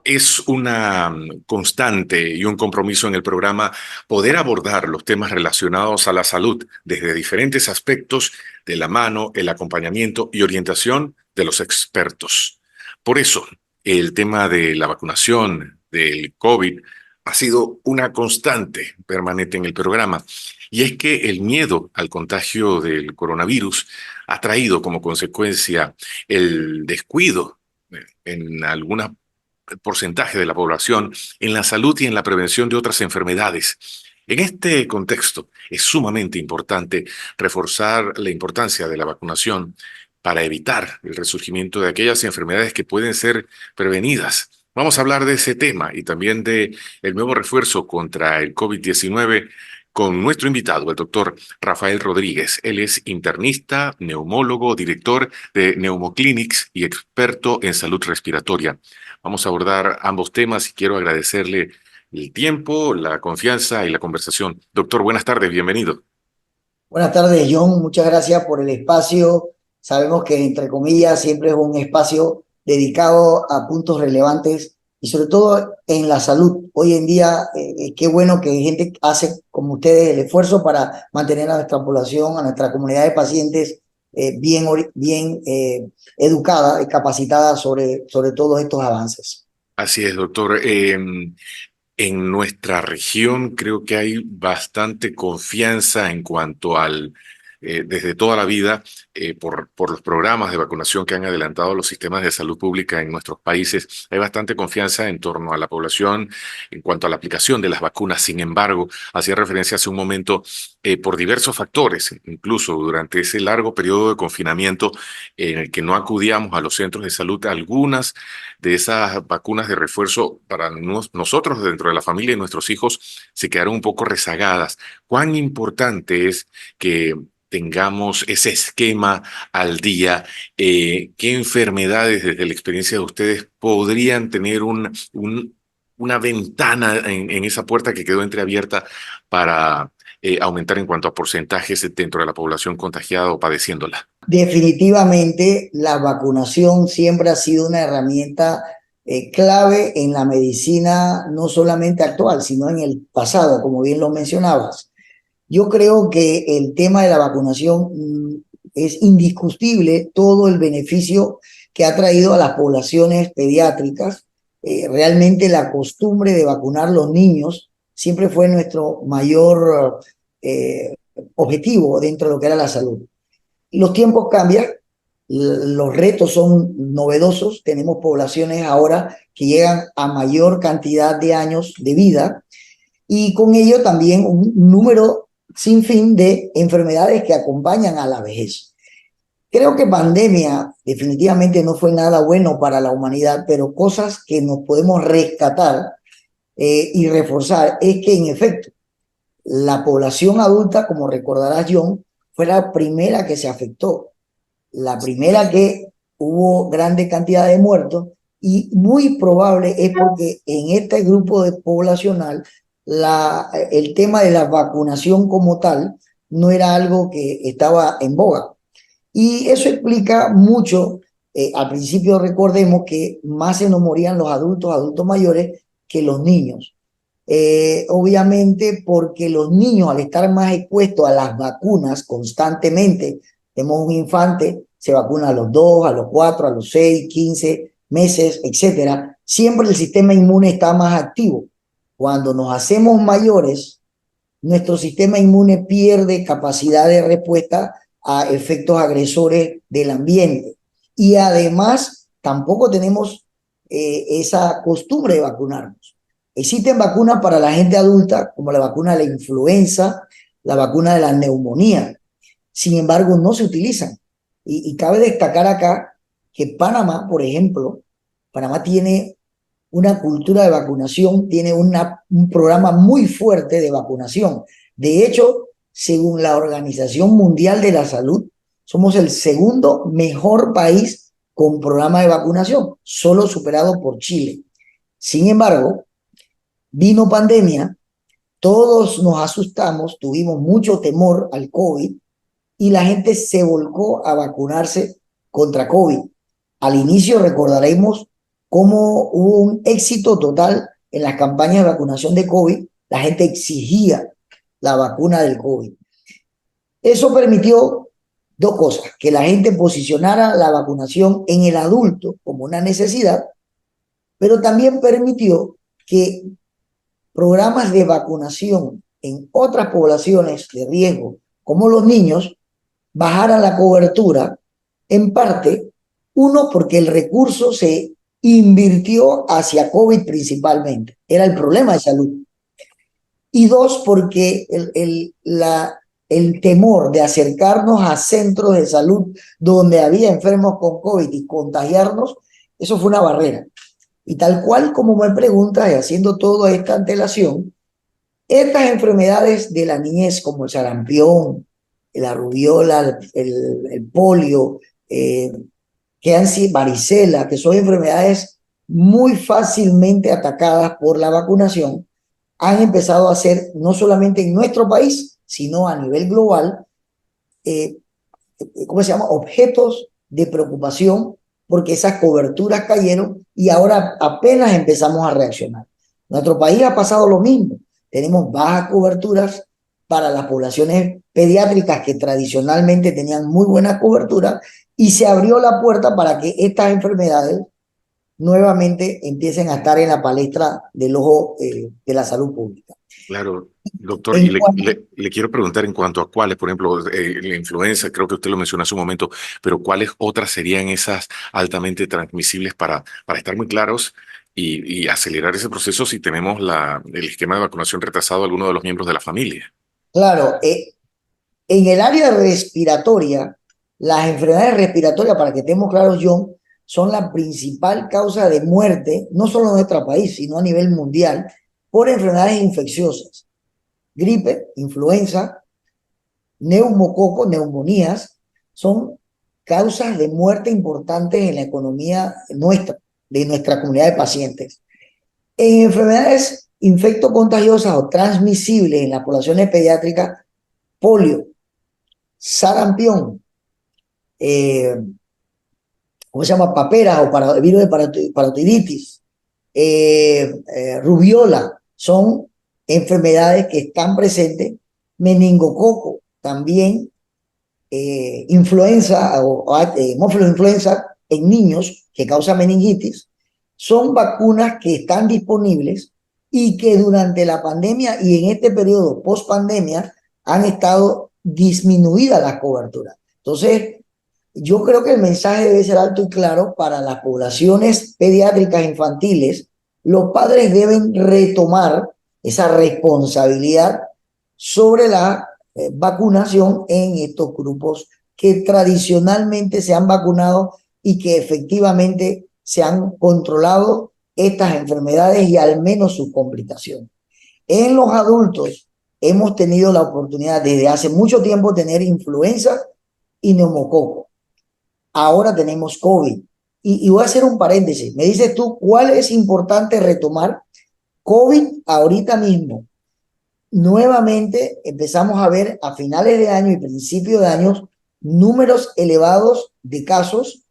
Es una constante y un compromiso en el programa poder abordar los temas relacionados a la salud desde diferentes aspectos de la mano, el acompañamiento y orientación de los expertos. Por eso, el tema de la vacunación del COVID ha sido una constante permanente en el programa. Y es que el miedo al contagio del coronavirus ha traído como consecuencia el descuido en algunas porcentaje de la población en la salud y en la prevención de otras enfermedades. En este contexto, es sumamente importante reforzar la importancia de la vacunación para evitar el resurgimiento de aquellas enfermedades que pueden ser prevenidas. Vamos a hablar de ese tema y también de el nuevo refuerzo contra el COVID-19 con nuestro invitado, el doctor Rafael Rodríguez. Él es internista, neumólogo, director de Neumoclinics y experto en salud respiratoria. Vamos a abordar ambos temas y quiero agradecerle el tiempo, la confianza y la conversación. Doctor, buenas tardes, bienvenido. Buenas tardes, John. Muchas gracias por el espacio. Sabemos que, entre comillas, siempre es un espacio dedicado a puntos relevantes y sobre todo en la salud. Hoy en día, qué bueno que gente hace como ustedes el esfuerzo para mantener a nuestra población, a nuestra comunidad de pacientes bien educada y capacitada sobre todos estos avances. Así es, doctor. En nuestra región creo que hay bastante confianza en cuanto desde toda la vida, por los programas de vacunación que han adelantado los sistemas de salud pública en nuestros países, hay bastante confianza en torno a la población en cuanto a la aplicación de las vacunas. Sin embargo, hacía referencia hace un momento, por diversos factores, incluso durante ese largo periodo de confinamiento en el que no acudíamos a los centros de salud, algunas de esas vacunas de refuerzo para nosotros dentro de la familia y nuestros hijos se quedaron un poco rezagadas. ¿Cuán importante es que tengamos ese esquema al día? ¿Qué enfermedades desde la experiencia de ustedes podrían tener una ventana en esa puerta que quedó entreabierta para aumentar en cuanto a porcentajes dentro de la población contagiada o padeciéndola? Definitivamente, la vacunación siempre ha sido una herramienta clave en la medicina, no solamente actual, sino en el pasado, como bien lo mencionabas. Yo creo que el tema de la vacunación es indiscutible todo el beneficio que ha traído a las poblaciones pediátricas. Realmente la costumbre de vacunar a los niños siempre fue nuestro mayor objetivo dentro de lo que era la salud. Los tiempos cambian, los retos son novedosos, tenemos poblaciones ahora que llegan a mayor cantidad de años de vida y con ello también un número sin fin de enfermedades que acompañan a la vejez. Creo que pandemia definitivamente no fue nada bueno para la humanidad, pero cosas que nos podemos rescatar y reforzar es que en efecto la población adulta, como recordarás John, fue la primera que se afectó, la primera que hubo grande cantidad de muertos y muy probable es porque en este grupo de poblacional el tema de la vacunación como tal no era algo que estaba en boga. Y eso explica mucho, al principio recordemos que más se nos morían los adultos mayores que los niños. Obviamente porque los niños al estar más expuestos a las vacunas constantemente, tenemos un infante, se vacuna a los 2, a los 4, a los 6, 15 meses, etcétera, siempre el sistema inmune está más activo. Cuando nos hacemos mayores, nuestro sistema inmune pierde capacidad de respuesta a efectos agresores del ambiente. Y además, tampoco tenemos esa costumbre de vacunarnos. Existen vacunas para la gente adulta, como la vacuna de la influenza, la vacuna de la neumonía. Sin embargo, no se utilizan. Y cabe destacar acá que Panamá, por ejemplo, Panamá tiene una cultura de vacunación, tiene un programa muy fuerte de vacunación. De hecho, según la Organización Mundial de la Salud, somos el segundo mejor país con programa de vacunación, solo superado por Chile. Sin embargo, vino pandemia, todos nos asustamos, tuvimos mucho temor al COVID y la gente se volcó a vacunarse contra COVID. Al inicio recordaremos cómo hubo un éxito total en las campañas de vacunación de COVID. La gente exigía la vacuna del COVID. Eso permitió dos cosas: que la gente posicionara la vacunación en el adulto como una necesidad, pero también permitió que programas de vacunación en otras poblaciones de riesgo, como los niños, bajaran la cobertura, en parte, uno, porque el recurso se invirtió hacia COVID principalmente, era el problema de salud, y dos, porque el temor de acercarnos a centros de salud donde había enfermos con COVID y contagiarnos, eso fue una barrera. Y tal cual como me preguntas, y haciendo toda esta antelación, estas enfermedades de la niñez, como el sarampión, la rubiola, el polio, que han sido varicela, que son enfermedades muy fácilmente atacadas por la vacunación, han empezado a ser, no solamente en nuestro país, sino a nivel global, eh, ¿cómo se llama? Objetos de preocupación, porque esas coberturas cayeron y ahora apenas empezamos a reaccionar. Nuestro país ha pasado lo mismo. Tenemos bajas coberturas para las poblaciones pediátricas que tradicionalmente tenían muy buena cobertura, y se abrió la puerta para que estas enfermedades nuevamente empiecen a estar en la palestra del ojo de la salud pública. Claro, doctor, y En cuanto, le quiero preguntar en cuanto a cuáles, por ejemplo, la influenza, creo que usted lo mencionó hace un momento, pero cuáles otras serían esas altamente transmisibles para estar muy claros y acelerar ese proceso si tenemos el esquema de vacunación retrasado a alguno de los miembros de la familia. claro, en el área respiratoria, las enfermedades respiratorias, para que estemos claros, John, son la principal causa de muerte, no solo en nuestro país, sino a nivel mundial, por enfermedades infecciosas. Gripe, influenza, neumococo, neumonías, son causas de muerte importantes en la economía nuestra, de nuestra comunidad de pacientes. En enfermedades infectocontagiosas o transmisibles en las poblaciones pediátricas, polio, sarampión, eh, ¿cómo se llama? Paperas o virus de parotiditis, rubiola, son enfermedades que están presentes, meningococo también, influenza o hemófilos influenza en niños que causa meningitis. Son vacunas que están disponibles y que durante la pandemia y en este periodo post pandemia han estado disminuidas las coberturas. Entonces, yo creo que el mensaje debe ser alto y claro para las poblaciones pediátricas infantiles. Los padres deben retomar esa responsabilidad sobre la vacunación en estos grupos que tradicionalmente se han vacunado y que efectivamente se han controlado estas enfermedades y al menos sus complicaciones. En los adultos hemos tenido la oportunidad desde hace mucho tiempo de tener influenza y neumococo. Ahora tenemos COVID. Y voy a hacer un paréntesis. Me dices tú, ¿cuál es importante retomar? COVID ahorita mismo. Nuevamente empezamos a ver a finales de año y principio de año números elevados de casos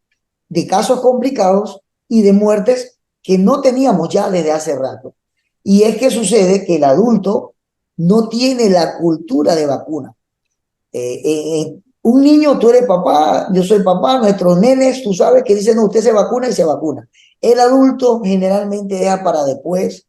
complicados y de muertes que no teníamos ya desde hace rato. Y es que sucede que el adulto no tiene la cultura de vacuna. Un niño, tú eres papá, yo soy papá, nuestros nenes, tú sabes que dicen, no, usted se vacuna y se vacuna. El adulto generalmente deja para después,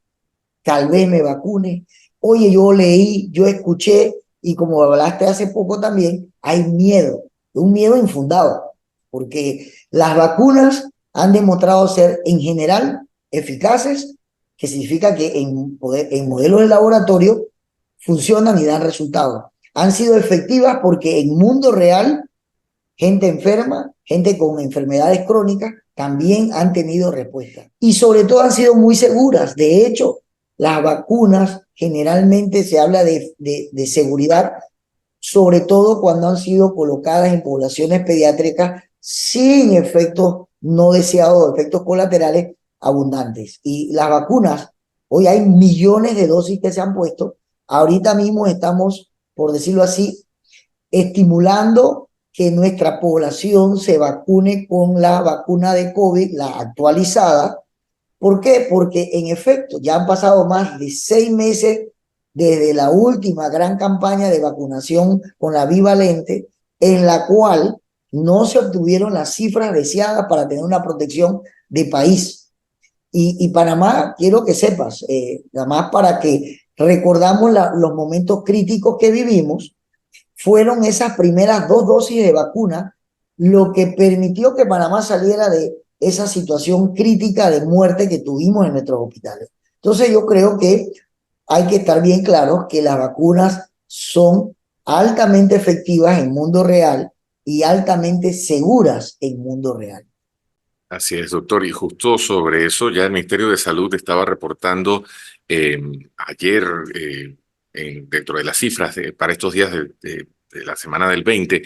tal vez me vacune. Oye, yo leí, yo escuché, y como hablaste hace poco también, hay miedo, un miedo infundado, porque las vacunas han demostrado ser en general eficaces, que significa que en modelos de laboratorio funcionan y dan resultados. Han sido efectivas porque en mundo real, gente enferma, gente con enfermedades crónicas, también han tenido respuesta. Y sobre todo han sido muy seguras. De hecho, las vacunas generalmente se habla de seguridad, sobre todo cuando han sido colocadas en poblaciones pediátricas sin efectos no deseados, efectos colaterales abundantes. Y las vacunas, hoy hay millones de dosis que se han puesto. Ahorita mismo estamos, por decirlo así, estimulando que nuestra población se vacune con la vacuna de COVID, la actualizada, ¿Por qué? Porque en efecto ya han pasado más de 6 meses desde la última gran campaña de vacunación con la bivalente, en la cual no se obtuvieron las cifras deseadas para tener una protección de país. Y Panamá, quiero que sepas, nada más para que recordamos los momentos críticos que vivimos, fueron esas primeras 2 dosis de vacuna lo que permitió que Panamá saliera de esa situación crítica de muerte que tuvimos en nuestros hospitales. Entonces yo creo que hay que estar bien claros que las vacunas son altamente efectivas en mundo real y altamente seguras en mundo real. Así es, doctor. Y justo sobre eso, ya el Ministerio de Salud estaba reportando eh, ayer, dentro de las cifras para estos días de la semana del 20,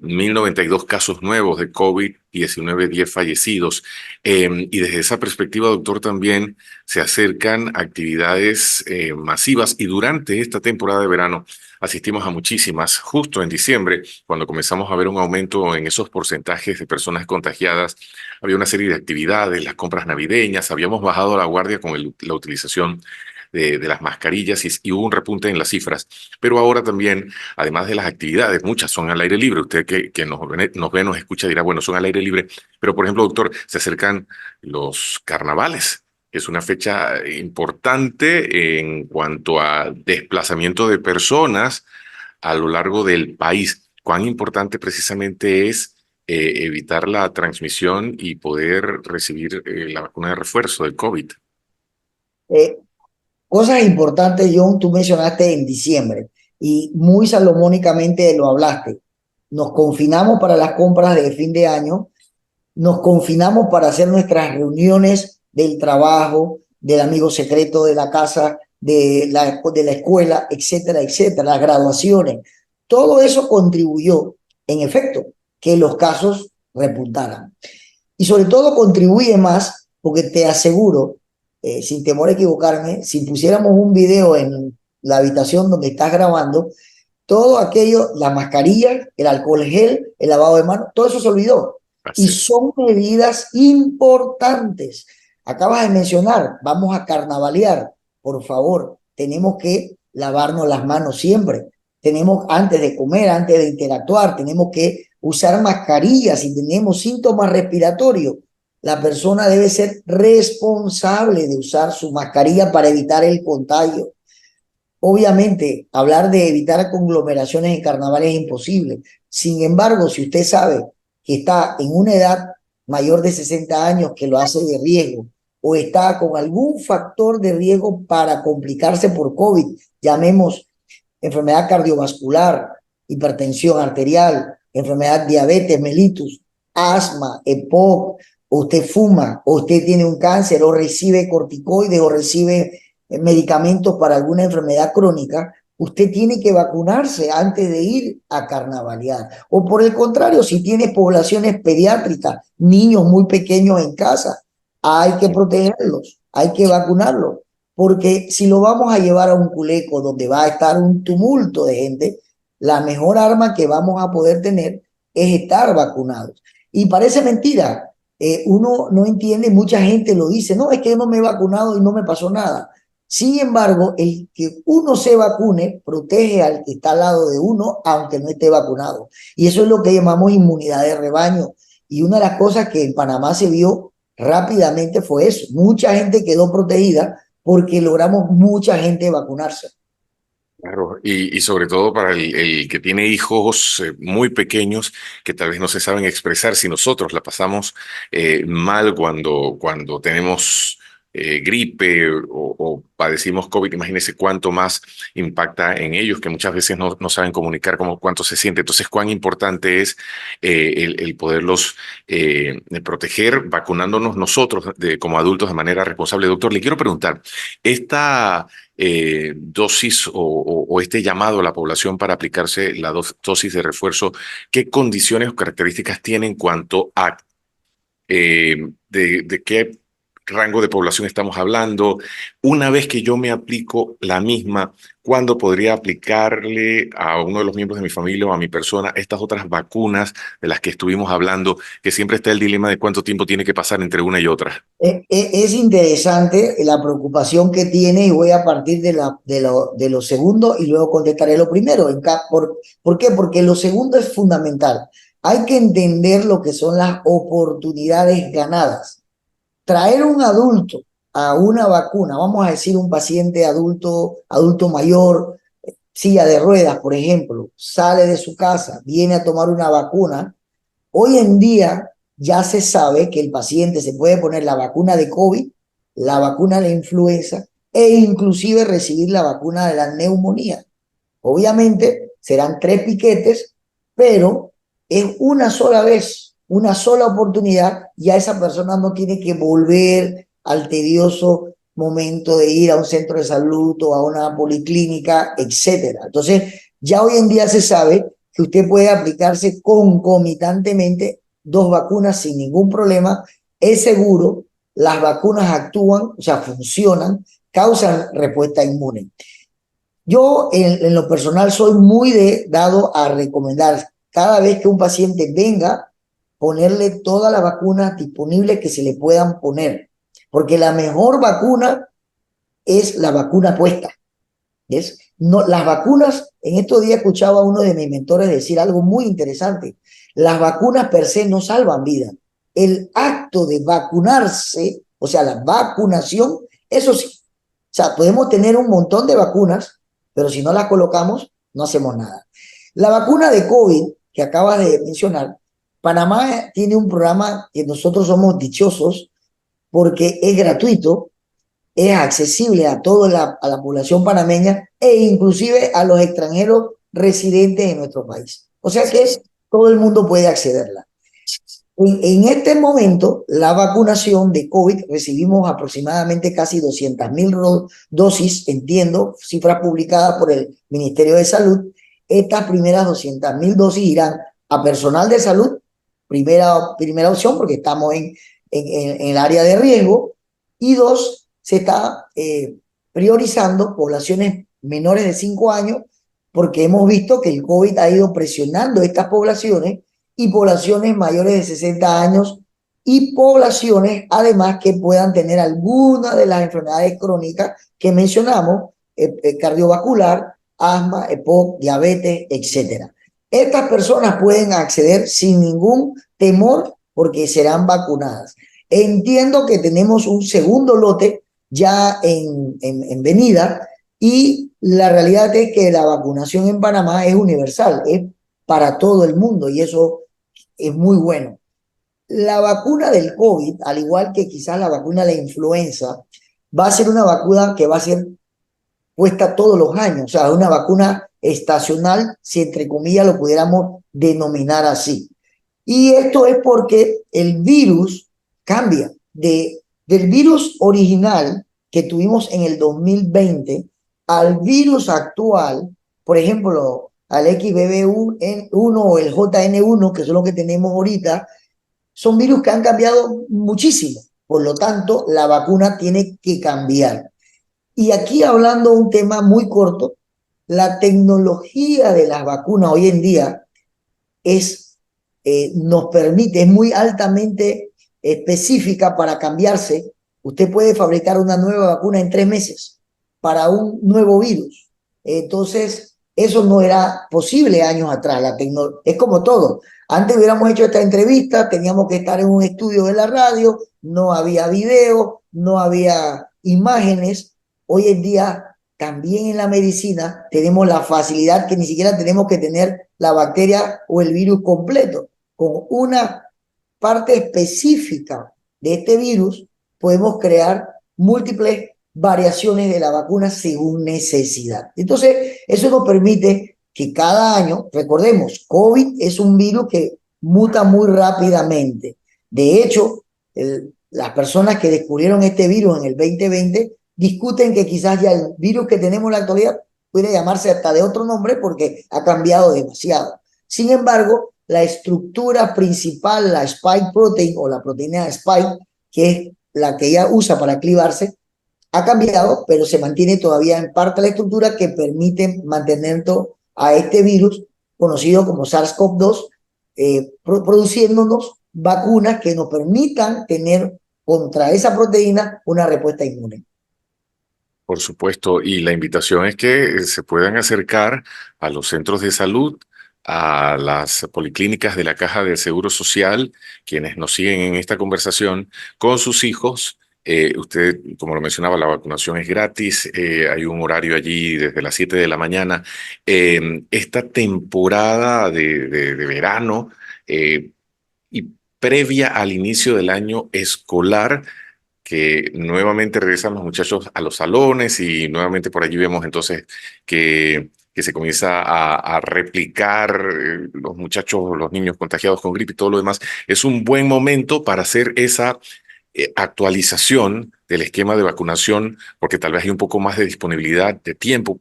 1092 casos nuevos de COVID-19, 10 fallecidos. Y desde esa perspectiva, doctor, también se acercan actividades masivas y durante esta temporada de verano asistimos a muchísimas. Justo en diciembre, cuando comenzamos a ver un aumento en esos porcentajes de personas contagiadas, había una serie de actividades, las compras navideñas, habíamos bajado la guardia con la utilización de las mascarillas y hubo un repunte en las cifras. Pero ahora también, además de las actividades, muchas son al aire libre. Usted que nos ve, nos escucha, dirá, bueno, son al aire libre. Pero, por ejemplo, doctor, se acercan los carnavales. Es una fecha importante en cuanto a desplazamiento de personas a lo largo del país. Cuán importante precisamente es evitar la transmisión y poder recibir la vacuna de refuerzo del COVID. Eh, Cosas importantes, John, tú mencionaste en diciembre y muy salomónicamente lo hablaste. Nos confinamos para las compras de fin de año, nos confinamos para hacer nuestras reuniones del trabajo, del amigo secreto de la casa, de la escuela, etcétera, etcétera, las graduaciones. Todo eso contribuyó, en efecto, que los casos repuntaran. Y sobre todo contribuye más, porque te aseguro, sin temor a equivocarme, si pusiéramos un video en la habitación donde estás grabando, todo aquello, la mascarilla, el alcohol gel, el lavado de manos, todo eso se olvidó. Y Así es. son medidas importantes. Acabas de mencionar, vamos a carnavalear. Por favor, tenemos que lavarnos las manos siempre. Tenemos, antes de comer, antes de interactuar, tenemos que usar mascarillas. Si tenemos síntomas respiratorios, la persona debe ser responsable de usar su mascarilla para evitar el contagio. Obviamente, hablar de evitar conglomeraciones en carnaval es imposible. Sin embargo, si usted sabe que está en una edad mayor de 60 años que lo hace de riesgo o está con algún factor de riesgo para complicarse por COVID, llamemos enfermedad cardiovascular, hipertensión arterial, enfermedad diabetes mellitus, asma, EPOC, o usted fuma, o usted tiene un cáncer, o recibe corticoides, o recibe medicamentos para alguna enfermedad crónica, usted tiene que vacunarse antes de ir a carnavalear. O por el contrario, si tiene poblaciones pediátricas, niños muy pequeños en casa, hay que protegerlos, hay que vacunarlos, porque si lo vamos a llevar a un culeco donde va a estar un tumulto de gente, la mejor arma que vamos a poder tener es estar vacunados. Y parece mentira, uno no entiende, mucha gente lo dice, no, es que yo no me he vacunado y no me pasó nada. Sin embargo, el que uno se vacune protege al que está al lado de uno, aunque no esté vacunado. Y eso es lo que llamamos inmunidad de rebaño. Y una de las cosas que en Panamá se vio rápidamente fue eso. Mucha gente quedó protegida porque logramos mucha gente vacunarse. Claro, y sobre todo para el que tiene hijos muy pequeños que tal vez no se saben expresar, si nosotros la pasamos mal cuando tenemos gripe o padecimos COVID, imagínense cuánto más impacta en ellos, que muchas veces no saben comunicar cuánto se siente. Entonces, cuán importante es el poderlos proteger vacunándonos nosotros como adultos de manera responsable. Doctor, le quiero preguntar, esta dosis o este llamado a la población para aplicarse la dosis de refuerzo, ¿qué condiciones o características tiene en cuanto a de qué rango de población estamos hablando? Una vez que yo me aplico la misma, ¿cuándo podría aplicarle a uno de los miembros de mi familia o a mi persona estas otras vacunas de las que estuvimos hablando, que siempre está el dilema de cuánto tiempo tiene que pasar entre una y otra? Es interesante la preocupación que tiene y voy a partir de lo segundo y luego contestaré lo primero. ¿Por qué? Porque lo segundo es fundamental. Hay que entender lo que son las oportunidades ganadas. Traer un adulto a una vacuna, vamos a decir un paciente adulto mayor, silla de ruedas, por ejemplo, sale de su casa, viene a tomar una vacuna. Hoy en día ya se sabe que el paciente se puede poner la vacuna de COVID, la vacuna de influenza e inclusive recibir la vacuna de la neumonía. Obviamente serán 3 piquetes, pero es una sola vez, una sola oportunidad, ya esa persona no tiene que volver al tedioso momento de ir a un centro de salud o a una policlínica, etcétera. Entonces, ya hoy en día se sabe que usted puede aplicarse concomitantemente 2 vacunas sin ningún problema, es seguro, las vacunas actúan, o sea, funcionan, causan respuesta inmune. Yo en lo personal soy muy dado a recomendar cada vez que un paciente venga, ponerle todas las vacunas disponibles que se le puedan poner, porque la mejor vacuna es la vacuna puesta. ¿Ves? No, las vacunas, en estos días escuchaba a uno de mis mentores decir algo muy interesante. Las vacunas per se no salvan vida. El acto de vacunarse, o sea, la vacunación, eso sí. O sea, podemos tener un montón de vacunas, pero si no las colocamos, no hacemos nada. La vacuna de COVID que acabas de mencionar, Panamá tiene un programa que nosotros somos dichosos porque es gratuito, es accesible a toda a la población panameña e inclusive a los extranjeros residentes en nuestro país. O sea que todo el mundo puede accederla. En este momento, la vacunación de COVID, recibimos aproximadamente casi 200.000 dosis, entiendo, cifras publicadas por el Ministerio de Salud. Estas primeras 200.000 dosis irán a personal de salud, primera opción, porque estamos en el área de riesgo, y dos, se está priorizando poblaciones menores de 5 años, porque hemos visto que el COVID ha ido presionando estas poblaciones y poblaciones mayores de 60 años y poblaciones además que puedan tener alguna de las enfermedades crónicas que mencionamos, cardiovascular, asma, EPOC, diabetes, etcétera. Estas personas pueden acceder sin ningún temor porque serán vacunadas. Entiendo que tenemos un segundo lote ya en venida y la realidad es que la vacunación en Panamá es universal, es para todo el mundo y eso es muy bueno. La vacuna del COVID, al igual que quizás la vacuna de la influenza, va a ser una vacuna que va a ser puesta todos los años, o sea, una vacuna estacional, si entre comillas lo pudiéramos denominar así. Y esto es porque el virus cambia del virus original que tuvimos en el 2020 al virus actual, por ejemplo, al XBB1 o el JN1, que son los que tenemos ahorita, son virus que han cambiado muchísimo. Por lo tanto, la vacuna tiene que cambiar. Y aquí hablando un tema muy corto, la tecnología de las vacunas hoy en día nos permite, es muy altamente específica para cambiarse. Usted puede fabricar una nueva vacuna en 3 meses para un nuevo virus. Entonces, eso no era posible años atrás. Es como todo. Antes hubiéramos hecho esta entrevista, teníamos que estar en un estudio de la radio, no había video, no había imágenes. Hoy en día, también en la medicina, tenemos la facilidad que ni siquiera tenemos que tener la bacteria o el virus completo. Con una parte específica de este virus, podemos crear múltiples variaciones de la vacuna según necesidad. Entonces, eso nos permite que cada año, recordemos, COVID es un virus que muta muy rápidamente. De hecho, las personas que descubrieron este virus en el 2020 discuten que quizás ya el virus que tenemos en la actualidad puede llamarse hasta de otro nombre porque ha cambiado demasiado. Sin embargo, la estructura principal, la spike protein o la proteína spike, que es la que ella usa para clivarse, ha cambiado, pero se mantiene todavía en parte la estructura que permite mantener a este virus, conocido como SARS-CoV-2, produciéndonos vacunas que nos permitan tener contra esa proteína una respuesta inmune. Por supuesto, y la invitación es que se puedan acercar a los centros de salud, a las policlínicas de la Caja del Seguro Social, quienes nos siguen en esta conversación, con sus hijos. Usted, como lo mencionaba, la vacunación es gratis, hay un horario allí desde las 7 de la mañana. Esta temporada de verano y previa al inicio del año escolar, que nuevamente regresan los muchachos a los salones y nuevamente por allí vemos entonces que se comienza a replicar los muchachos, los niños contagiados con gripe y todo lo demás. Es un buen momento para hacer esa actualización del esquema de vacunación, porque tal vez hay un poco más de disponibilidad de tiempo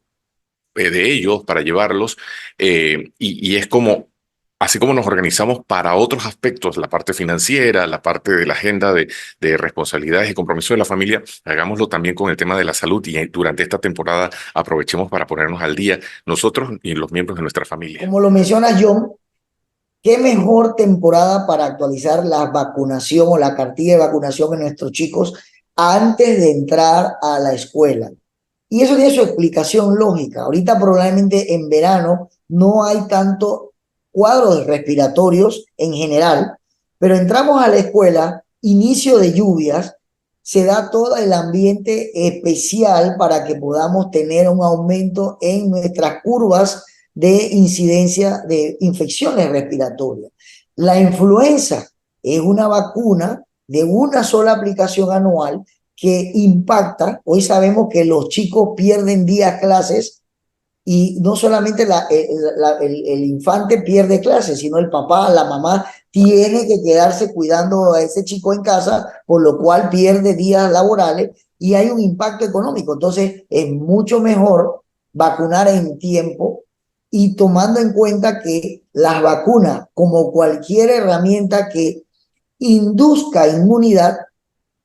de ellos para llevarlos, y es como, así como nos organizamos para otros aspectos, la parte financiera, la parte de la agenda de responsabilidades y compromiso de la familia, hagámoslo también con el tema de la salud y durante esta temporada aprovechemos para ponernos al día nosotros y los miembros de nuestra familia. Como lo menciona John, qué mejor temporada para actualizar la vacunación o la cartilla de vacunación de nuestros chicos antes de entrar a la escuela. Y eso tiene su explicación lógica. Ahorita probablemente en verano no hay tanto cuadros respiratorios en general, pero entramos a la escuela, inicio de lluvias, se da todo el ambiente especial para que podamos tener un aumento en nuestras curvas de incidencia de infecciones respiratorias. La influenza es una vacuna de una sola aplicación anual que impacta. Hoy sabemos que los chicos pierden días clases y no solamente el infante pierde clases, sino el papá, la mamá tiene que quedarse cuidando a ese chico en casa, por lo cual pierde días laborales y hay un impacto económico. Entonces es mucho mejor vacunar en tiempo y tomando en cuenta que las vacunas, como cualquier herramienta que induzca inmunidad,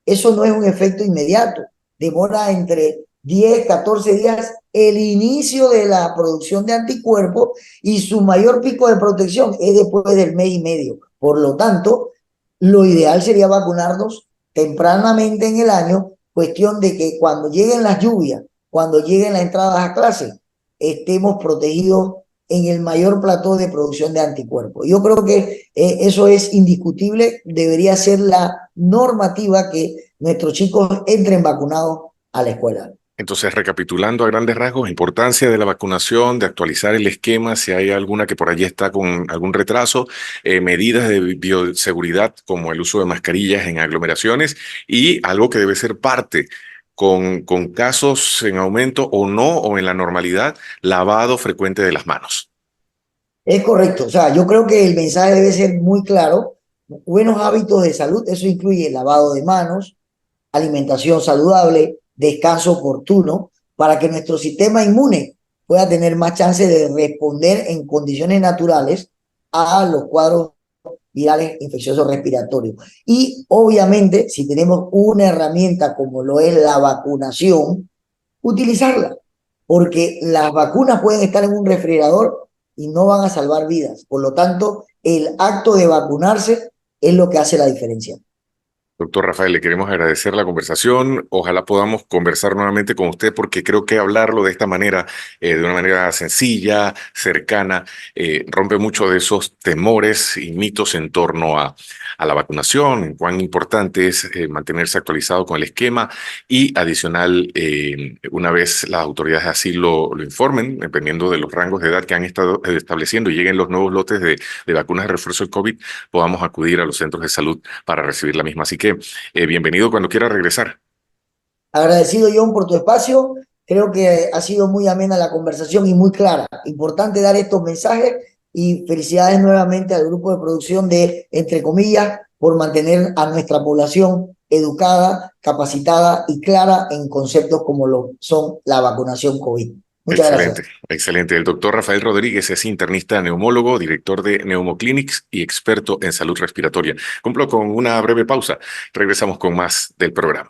eso no es un efecto inmediato. Demora entre 10, 14 días el inicio de la producción de anticuerpos y su mayor pico de protección es después del mes y medio. Por lo tanto, lo ideal sería vacunarnos tempranamente en el año, cuestión de que cuando lleguen las lluvias, cuando lleguen las entradas a clase, estemos protegidos en el mayor plató de producción de anticuerpos. Yo creo que eso es indiscutible, debería ser la normativa que nuestros chicos entren vacunados a la escuela. Entonces, recapitulando a grandes rasgos, importancia de la vacunación, de actualizar el esquema si hay alguna que por allí está con algún retraso, medidas de bioseguridad como el uso de mascarillas en aglomeraciones y algo que debe ser parte con casos en aumento o no o en la normalidad, lavado frecuente de las manos. Es correcto, o sea, yo creo que el mensaje debe ser muy claro. Buenos hábitos de salud, eso incluye lavado de manos, alimentación saludable, descanso oportuno, para que nuestro sistema inmune pueda tener más chance de responder en condiciones naturales a los cuadros virales infecciosos respiratorios. Y obviamente, si tenemos una herramienta como lo es la vacunación, utilizarla, porque las vacunas pueden estar en un refrigerador y no van a salvar vidas. Por lo tanto, el acto de vacunarse es lo que hace la diferencia. Doctor Rafael, le queremos agradecer la conversación. Ojalá podamos conversar nuevamente con usted porque creo que hablarlo de esta manera, de una manera sencilla, cercana, rompe mucho de esos temores y mitos en torno a la vacunación, en cuán importante es mantenerse actualizado con el esquema y adicional, una vez las autoridades así lo informen, dependiendo de los rangos de edad que han estado estableciendo y lleguen los nuevos lotes de vacunas de refuerzo del COVID, podamos acudir a los centros de salud para recibir la misma. Así que bienvenido cuando quiera regresar. Agradecido, John, por tu espacio. Creo que ha sido muy amena la conversación y muy clara. Importante dar estos mensajes y felicidades nuevamente al grupo de producción de, entre comillas, por mantener a nuestra población educada, capacitada y clara en conceptos como lo son la vacunación COVID. Muchas Excelente, gracias. excelente. El doctor Rafael Rodríguez es internista neumólogo, director de Neumoclinics y experto en salud respiratoria. Cumplo con una breve pausa. Regresamos con más del programa.